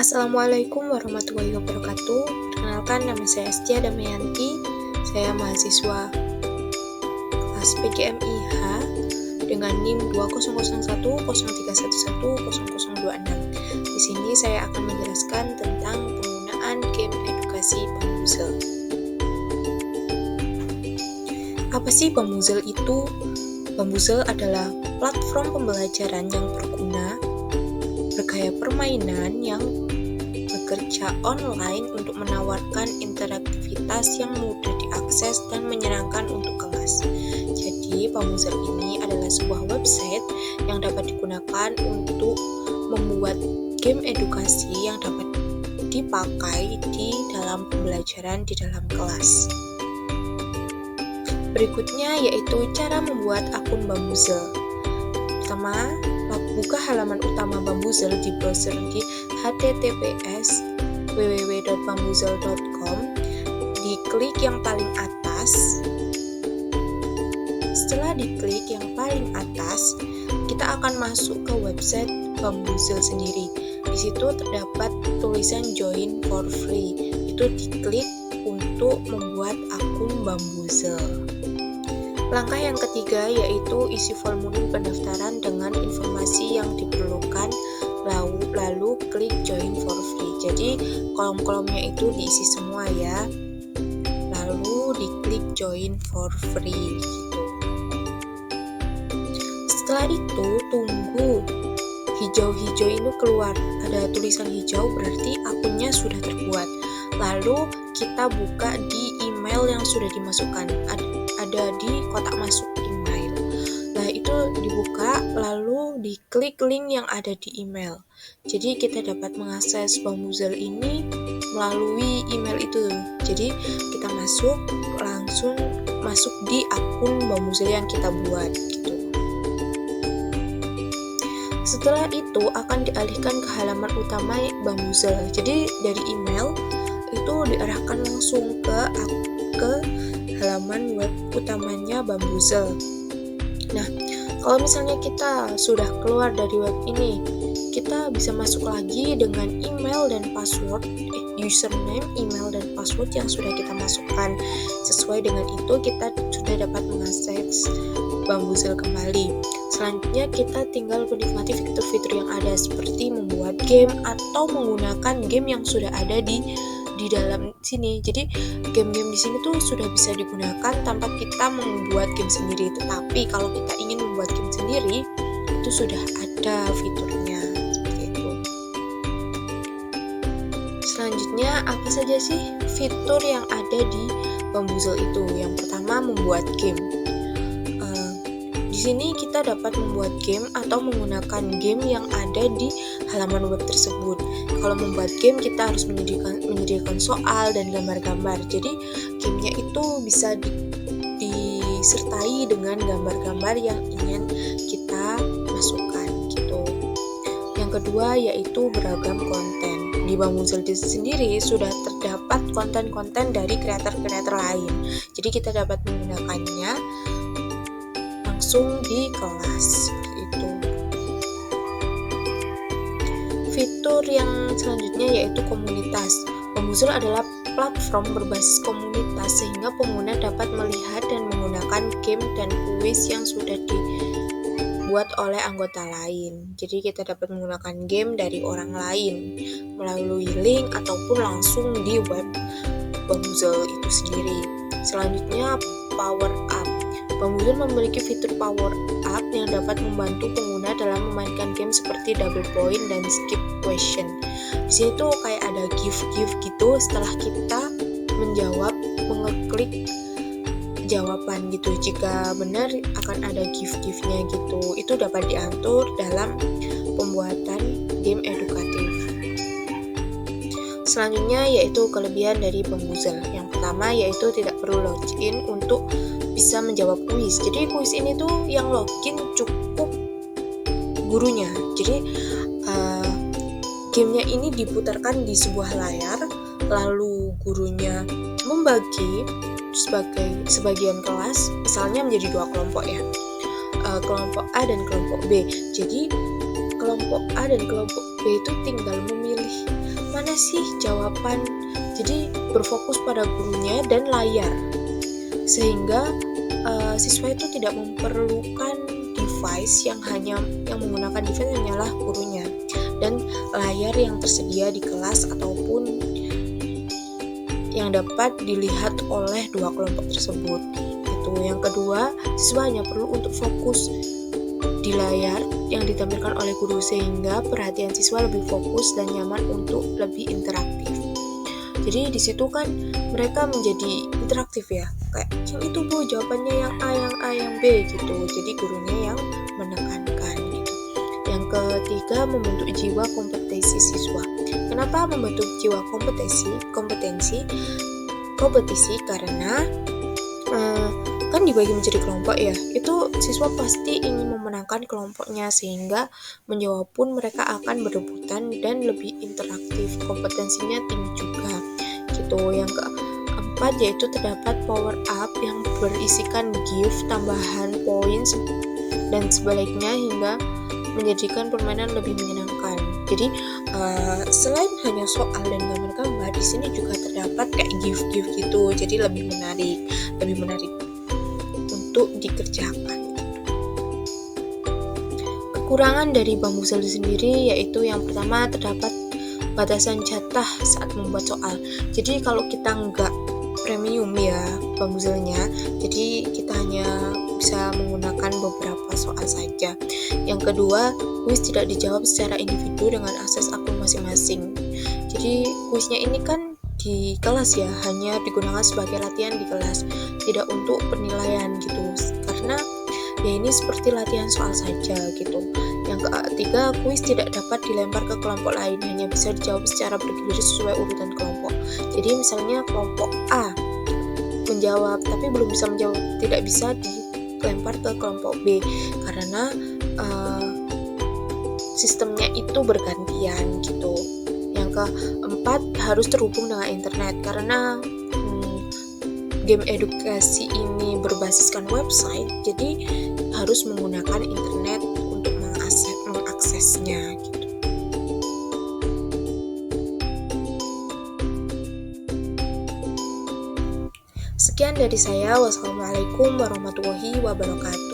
Assalamualaikum warahmatullahi wabarakatuh. Perkenalkan, nama saya Estia Damayanti. Saya mahasiswa kelas PGMIH dengan NIM 200103110026. Di sini saya akan menjelaskan tentang penggunaan game edukasi Bambuzel. Apa sih Bambuzel itu? Bambuzel adalah platform pembelajaran yang berguna, bergaya permainan yang bekerja online untuk menawarkan interaktivitas yang mudah diakses dan menyenangkan untuk kelas. Jadi, Bambuzel ini adalah sebuah website yang dapat digunakan untuk membuat game edukasi yang dapat dipakai di dalam pembelajaran di dalam kelas. Berikutnya yaitu cara membuat akun Bambuzel. Pertama, buka halaman utama Bambuzel di browser di https://www.bambuzel.com. Diklik yang paling atas. Setelah diklik yang paling atas, kita akan masuk ke website Bambuzel sendiri. Di situ terdapat tulisan join for free. Itu diklik untuk membuat akun Bambuzel. Langkah yang ketiga yaitu isi formulir pendaftaran dengan informasi yang diperlukan, lalu klik join for free. Jadi kolom-kolomnya itu diisi semua ya, lalu diklik join for free gitu. Setelah itu tunggu hijau-hijau ini keluar, ada tulisan hijau berarti akunnya sudah terbuat. Lalu kita buka di email yang sudah dimasukkan, ada di kotak masuk email. Nah, itu dibuka lalu diklik link yang ada di email. Jadi kita dapat mengakses Bambuzel ini melalui email itu. Jadi kita langsung masuk di akun Bambuzel yang kita buat gitu. Setelah itu akan dialihkan ke halaman utama Bambuzel. Jadi dari email itu diarahkan langsung ke halaman web utamanya Bambuzel. Nah, kalau misalnya kita sudah keluar dari web ini, kita bisa masuk lagi dengan email dan password, username, email dan password yang sudah kita masukkan. Sesuai dengan itu, kita sudah dapat mengakses Bambuzel kembali. Selanjutnya, kita tinggal menikmati fitur-fitur yang ada seperti membuat game atau menggunakan game yang sudah ada di dalam sini. Jadi game-game di sini tuh sudah bisa digunakan tanpa kita membuat game sendiri. Tetapi kalau kita ingin membuat game sendiri, itu sudah ada fiturnya seperti itu. Selanjutnya, apa saja sih fitur yang ada di Bambuzel itu? Yang pertama, membuat game. Di sini kita dapat membuat game atau menggunakan game yang ada di halaman web tersebut. Kalau membuat game, kita harus menyediakan soal dan gambar-gambar. Jadi gamenya itu bisa disertai dengan gambar-gambar yang ingin kita masukkan gitu. Yang kedua yaitu beragam konten. Di Bambuzel sendiri sudah terdapat konten-konten dari kreator-kreator lain. Jadi kita dapat menggunakannya langsung di kelas itu. Fitur yang selanjutnya yaitu komunitas. Bambuzel adalah platform berbasis komunitas sehingga pengguna dapat melihat dan menggunakan game dan kuis yang sudah dibuat oleh anggota lain. Jadi kita dapat menggunakan game dari orang lain melalui link ataupun langsung di web Bambuzel itu sendiri. Selanjutnya power up. Bambuzel memiliki fitur power up yang dapat membantu pengguna dalam memainkan game seperti double point dan skip question. Di sini tuh kayak ada gift gitu. Setelah kita mengeklik jawaban gitu. Jika benar akan ada gift-giftnya gitu. Itu dapat diatur dalam pembuatan game edukatif. Selanjutnya yaitu kelebihan dari Bambuzel. Yang pertama yaitu tidak perlu login untuk bisa menjawab kuis. Jadi kuis ini tuh yang login cukup gurunya. Jadi gamenya ini diputarkan di sebuah layar, lalu gurunya membagi sebagian kelas, misalnya menjadi 2 kelompok ya, kelompok A dan kelompok B. Jadi kelompok A dan kelompok B itu tinggal memilih mana sih jawaban. Jadi berfokus pada gurunya dan layar, sehingga siswa itu tidak memerlukan device yang menggunakan device hanyalah gurunya dan layar yang tersedia di kelas ataupun yang dapat dilihat oleh dua kelompok tersebut. Itu yang kedua, siswa hanya perlu untuk fokus di layar yang ditampilkan oleh guru sehingga perhatian siswa lebih fokus dan nyaman untuk lebih interaktif. Jadi di situ kan mereka menjadi interaktif ya, kayak yang itu Bu jawabannya yang A, yang A, yang B gitu. Jadi gurunya yang menekankan gitu. Yang ketiga, membentuk jiwa kompetisi siswa. Kenapa membentuk jiwa kompetisi? Karena kan dibagi menjadi kelompok ya, itu siswa pasti ingin memenangkan kelompoknya sehingga menjawab pun mereka akan berebutan dan lebih interaktif, kompetensinya tinggi juga gitu. Yang keempat yaitu terdapat power up yang berisikan gift, tambahan poin dan sebaliknya hingga menjadikan permainan lebih menyenangkan. Jadi selain hanya soal dan gambar-gambar, di sini juga terdapat kayak gift gitu, jadi lebih menarik untuk dikerjakan. Kekurangan dari Bambuzel sendiri yaitu yang pertama terdapat batasan jatah saat membuat soal. Jadi kalau kita nggak premium ya Bambuzelnya, jadi kita hanya bisa menggunakan beberapa soal saja. Yang kedua, kuis tidak dijawab secara individu dengan akses akun masing-masing. Jadi kuisnya ini kan di kelas ya, hanya digunakan sebagai latihan di kelas, tidak untuk penilaian gitu, karena ya ini seperti latihan soal saja gitu. Yang ketiga, kuis tidak dapat dilempar ke kelompok lain, hanya bisa dijawab secara bergilir sesuai urutan kelompok. Jadi misalnya kelompok A menjawab tapi belum bisa menjawab, tidak bisa dilempar ke kelompok B karena sistemnya itu bergantian gitu. Yang keempat, harus terhubung dengan internet karena game edukasi ini berbasiskan website, jadi harus menggunakan internet untuk mengaksesnya gitu. Sekian dari saya. Wassalamualaikum warahmatullahi wabarakatuh.